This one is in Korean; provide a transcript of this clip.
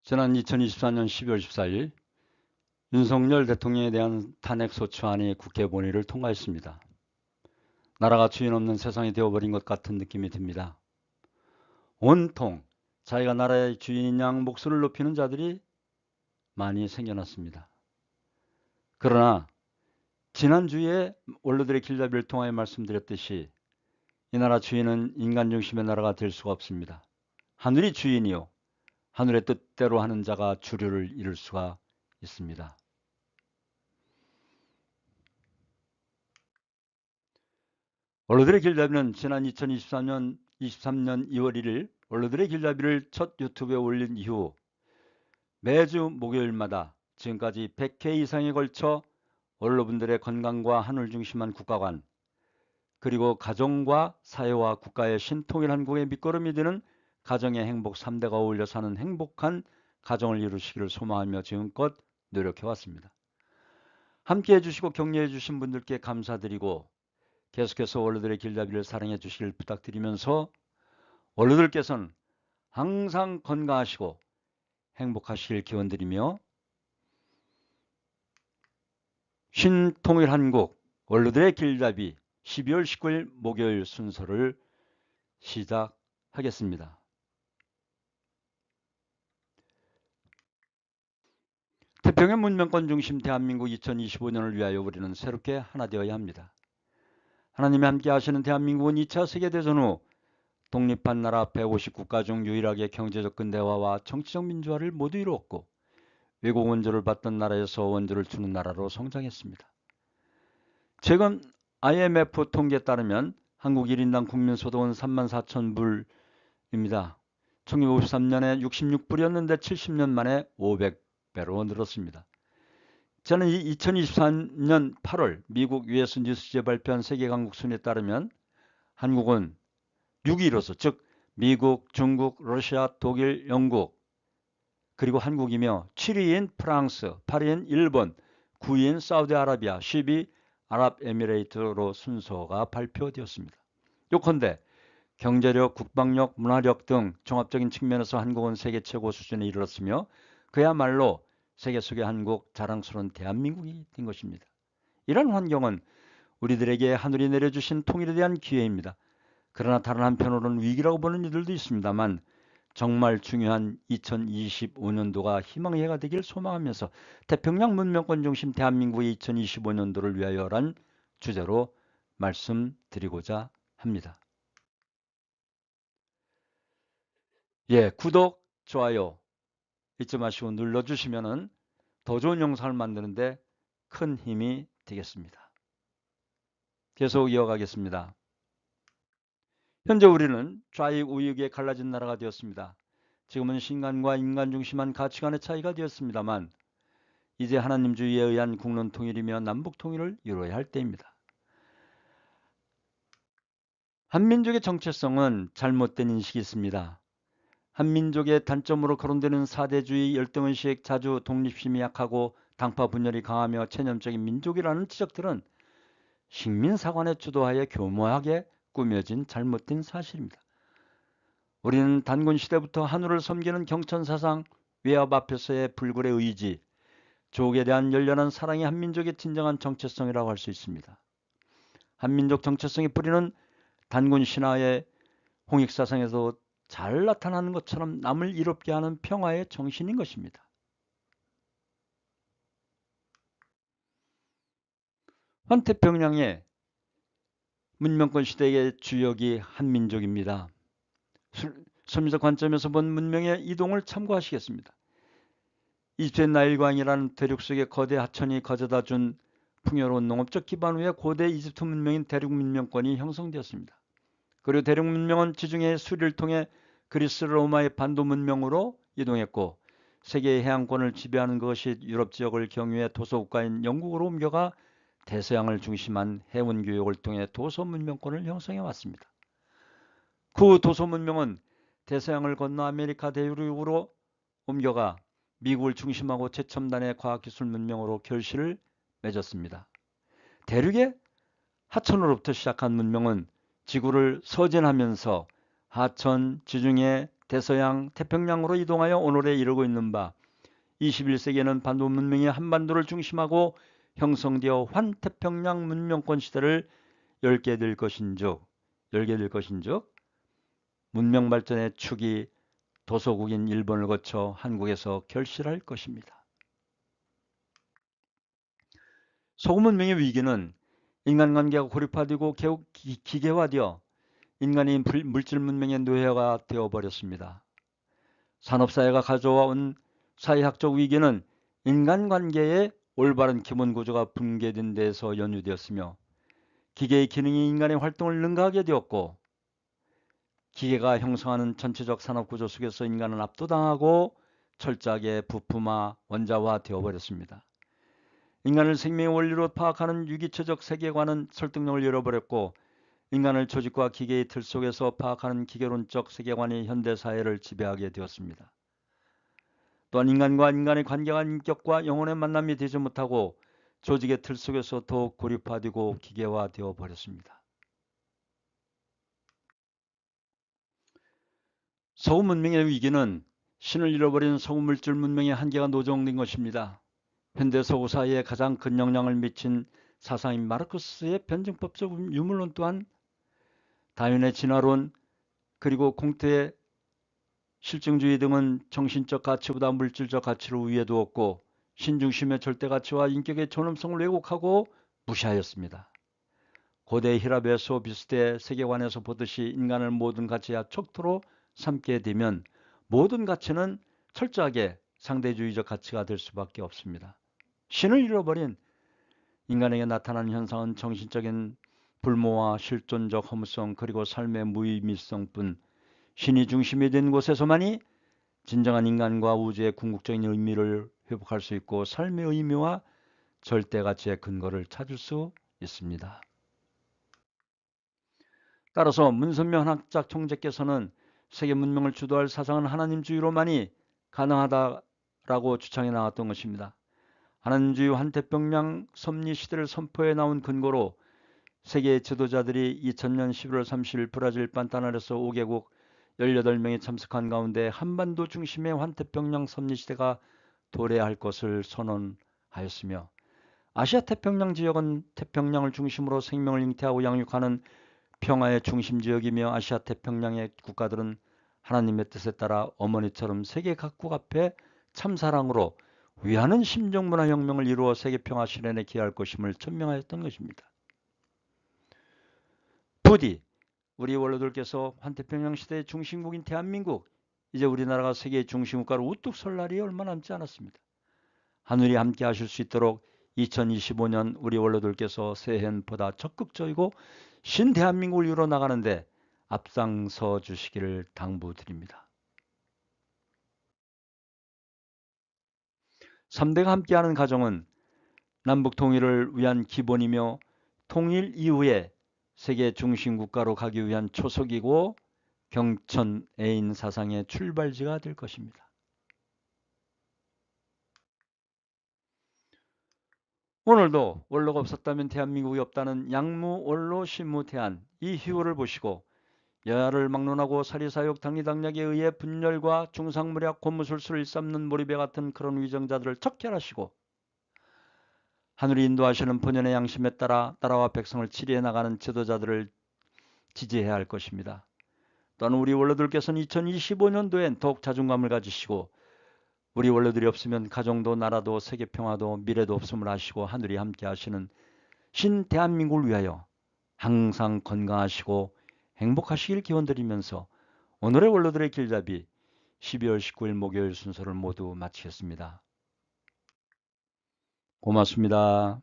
지난 2024년 12월 14일 윤석열 대통령에 대한 탄핵소추안이 국회 본회의를 통과했습니다. 나라가 주인 없는 세상이 되어버린 것 같은 느낌이 듭니다. 온통 자기가 나라의 주인인 양 목소리를 높이는 자들이 많이 생겨났습니다. 그러나 지난주에 원로들의 길잡이를 통하여 말씀드렸듯이 이 나라 주인은 인간 중심의 나라가 될 수가 없습니다. 하늘이 주인이요 하늘의 뜻대로 하는 자가 주류를 이룰 수가 있습니다. 원로들의 길잡이는 지난 2023년 2월 1일 원로들의 길잡이를 첫 유튜브에 올린 이후 매주 목요일마다 지금까지 100회 이상에 걸쳐 원로분들의 건강과 하늘 중심한 국가관 그리고 가정과 사회와 국가의 신통일 한국의 밑거름이 되는 가정의 행복 3대가 어울려 사는 행복한 가정을 이루시기를 소망하며 지금껏 노력해왔습니다. 함께해 주시고 격려해 주신 분들께 감사드리고 계속해서 원로들의 길잡이를 사랑해 주시길 부탁드리면서 원로들께서는 항상 건강하시고 행복하시길 기원드리며 신통일 한국 원로들의 길잡이 12월 19일 목요일 순서를 시작하겠습니다. 태평양 문명권 중심 대한민국 2025년을 위하여 우리는 새롭게 하나 되어야 합니다. 하나님이 함께 하시는 대한민국은 2차 세계대전 후 독립한 나라 150국가 중 유일하게 경제적 근대화와 정치적 민주화를 모두 이루었고 외국 원조를 받던 나라에서 원조를 주는 나라로 성장했습니다. 최근 IMF 통계에 따르면 한국 1인당 국민소득은 34,000불입니다. 1953년에 66불이었는데 70년 만에 500배로 늘었습니다. 저는 2024년 8월 미국 US 뉴스지에 발표한 세계강국 순위에 따르면 한국은 6위로서 즉 미국, 중국, 러시아, 독일, 영국 그리고 한국이며 7위인 프랑스, 8위인 일본, 9위인 사우디아라비아, 10위 아랍에미레이트로 순서가 발표되었습니다. 요컨대 경제력, 국방력, 문화력 등 종합적인 측면에서 한국은 세계 최고 수준에 이르렀으며 그야말로 세계 속의 한국, 자랑스러운 대한민국이 된 것입니다. 이런 환경은 우리들에게 하늘이 내려주신 통일에 대한 기회입니다. 그러나 다른 한편으로는 위기라고 보는 이들도 있습니다만 정말 중요한 2025년도가 희망의 해가 되길 소망하면서 태평양 문명권 중심 대한민국의 2025년도를 위하여란 주제로 말씀드리고자 합니다. 구독, 좋아요 잊지 마시고 눌러주시면 더 좋은 영상을 만드는데 큰 힘이 되겠습니다. 계속 이어가겠습니다. 현재 우리는 좌익 우익에 갈라진 나라가 되었습니다. 지금은 신간과 인간 중심한 가치관의 차이가 되었습니다만 이제 하나님주의에 의한 국론 통일이며 남북 통일을 이루어야 할 때입니다. 한민족의 정체성은 잘못된 인식이 있습니다. 한민족의 단점으로 거론되는 사대주의, 열등의식, 자주 독립심이 약하고 당파 분열이 강하며 체념적인 민족이라는 지적들은 식민사관에 주도하여 교묘하게 꾸며진 잘못된 사실입니다. 우리는 단군시대부터 한우를 섬기는 경천사상, 외압 앞에서의 불굴의 의지, 조국에 대한 열렬한 사랑이 한민족의 진정한 정체성이라고 할 수 있습니다. 한민족 정체성의 뿌리는 단군 신화의 홍익사상에서 잘 나타나는 것처럼 남을 이롭게 하는 평화의 정신인 것입니다. 환태평양의 문명권 시대의 주역이 한민족입니다. 선미적 관점에서 본 문명의 이동을 참고하시겠습니다. 이집트의 나일강이라는 대륙 속의 거대 하천이 가져다 준 풍요로운 농업적 기반 후에 고대 이집트 문명인 대륙 문명권이 형성되었습니다. 그리고 대륙 문명은 지중해 수리를 통해 그리스 로마의 반도 문명으로 이동했고 세계의 해양권을 지배하는 것이 유럽 지역을 경유해 도서국가인 영국으로 옮겨가 대서양을 중심한 해운 교역을 통해 도서 문명권을 형성해 왔습니다. 그 도서 문명은 대서양을 건너 아메리카 대륙으로 옮겨가 미국을 중심하고 최첨단의 과학기술 문명으로 결실을 맺었습니다. 대륙의 하천으로부터 시작한 문명은 지구를 서진하면서 하천, 지중해, 대서양, 태평양으로 이동하여 오늘에 이르고 있는 바 21세기에는 반도 문명이 한반도를 중심하고 형성되어 환태평양 문명권 시대를 열게 될 것인즉 문명 발전의 축이 도서국인 일본을 거쳐 한국에서 결실할 것입니다. 소금 문명의 위기는 인간관계가 고립화되고 기계화되어 인간이 물질 문명의 노예가 되어버렸습니다. 산업사회가 가져온 사회학적 위기는 인간관계의 올바른 기본 구조가 붕괴된 데에서 연유되었으며 기계의 기능이 인간의 활동을 능가하게 되었고 기계가 형성하는 전체적 산업구조 속에서 인간은 압도당하고 철저하게 부품화, 원자화 되어버렸습니다. 인간을 생명의 원리로 파악하는 유기체적 세계관은 설득력을 잃어버렸고 인간을 조직과 기계의 틀 속에서 파악하는 기계론적 세계관이 현대사회를 지배하게 되었습니다. 또한 인간과 인간의 관계가 인격과 영혼의 만남이 되지 못하고 조직의 틀 속에서 더욱 고립화되고 기계화되어 버렸습니다. 소금 문명의 위기는 신을 잃어버린 소금 물질 문명의 한계가 노정된 것입니다. 현대 서구 사회에 가장 큰 영향을 미친 사상인 마르크스의 변증법적 유물론 또한 다윈의 진화론 그리고 공태의 실증주의 등은 정신적 가치보다 물질적 가치를 위에 두었고 신중심의 절대가치와 인격의 존엄성을 왜곡하고 무시하였습니다. 고대 히랍의 소비스트의 세계관에서 보듯이 인간을 모든 가치와 척도로 삼게 되면 모든 가치는 철저하게 상대주의적 가치가 될 수밖에 없습니다. 신을 잃어버린 인간에게 나타나는 현상은 정신적인 불모와 실존적 허무성 그리고 삶의 무의미성뿐 신이 중심이 된 곳에서만이 진정한 인간과 우주의 궁극적인 의미를 회복할 수 있고 삶의 의미와 절대가치의 근거를 찾을 수 있습니다. 따라서 문선명 한학자 총재께서는 세계 문명을 주도할 사상은 하나님주의로만이 가능하다라고 주창해 나왔던 것입니다. 하나님주의 환태평양 섭리시대를 선포해 나온 근거로 세계 지도자들이 2000년 11월 30일 브라질 판타나르에서 5개국 18명이 참석한 가운데 한반도 중심의 환태평양 섭리시대가 도래할 것을 선언하였으며 아시아 태평양 지역은 태평양을 중심으로 생명을 잉태하고 양육하는 평화의 중심지역이며 아시아 태평양의 국가들은 하나님의 뜻에 따라 어머니처럼 세계 각국 앞에 참사랑으로 위하는 심정문화혁명을 이루어 세계평화 실현에 기여할 것임을 천명하였던 것입니다. 부디 우리 원로들께서 환태평양 시대의 중심국인 대한민국, 이제 우리나라가 세계의 중심국가로 우뚝 설 날이 얼마 남지 않았습니다. 하늘이 함께 하실 수 있도록 2025년 우리 원로들께서 새해보다 적극적이고 신대한민국을 이루어 나가는데 앞장서 주시기를 당부드립니다. 3대가 함께하는 가정은 남북 통일을 위한 기본이며 통일 이후에 세계 중심국가로 가기 위한 초석이고 경천애인 사상의 출발지가 될 것입니다. 오늘도 원로가 없었다면 대한민국이 없다는 양무 원로 신무 태안 이 희호를 보시고 여야를 막론하고 사리사욕 당리당략에 의해 분열과 중상무략 고무술수를 일삼는 몰입에 같은 그런 위정자들을 척결하시고 하늘이 인도하시는 본연의 양심에 따라 나라와 백성을 치리해 나가는 지도자들을 지지해야 할 것입니다. 또한 우리 원로들께서는 2025년도엔 더욱 자존감을 가지시고 우리 원로들이 없으면 가정도 나라도 세계평화도 미래도 없음을 아시고 하늘이 함께 하시는 신대한민국을 위하여 항상 건강하시고 행복하시길 기원드리면서 오늘의 원로들의 길잡이 12월 19일 목요일 순서를 모두 마치겠습니다. 고맙습니다.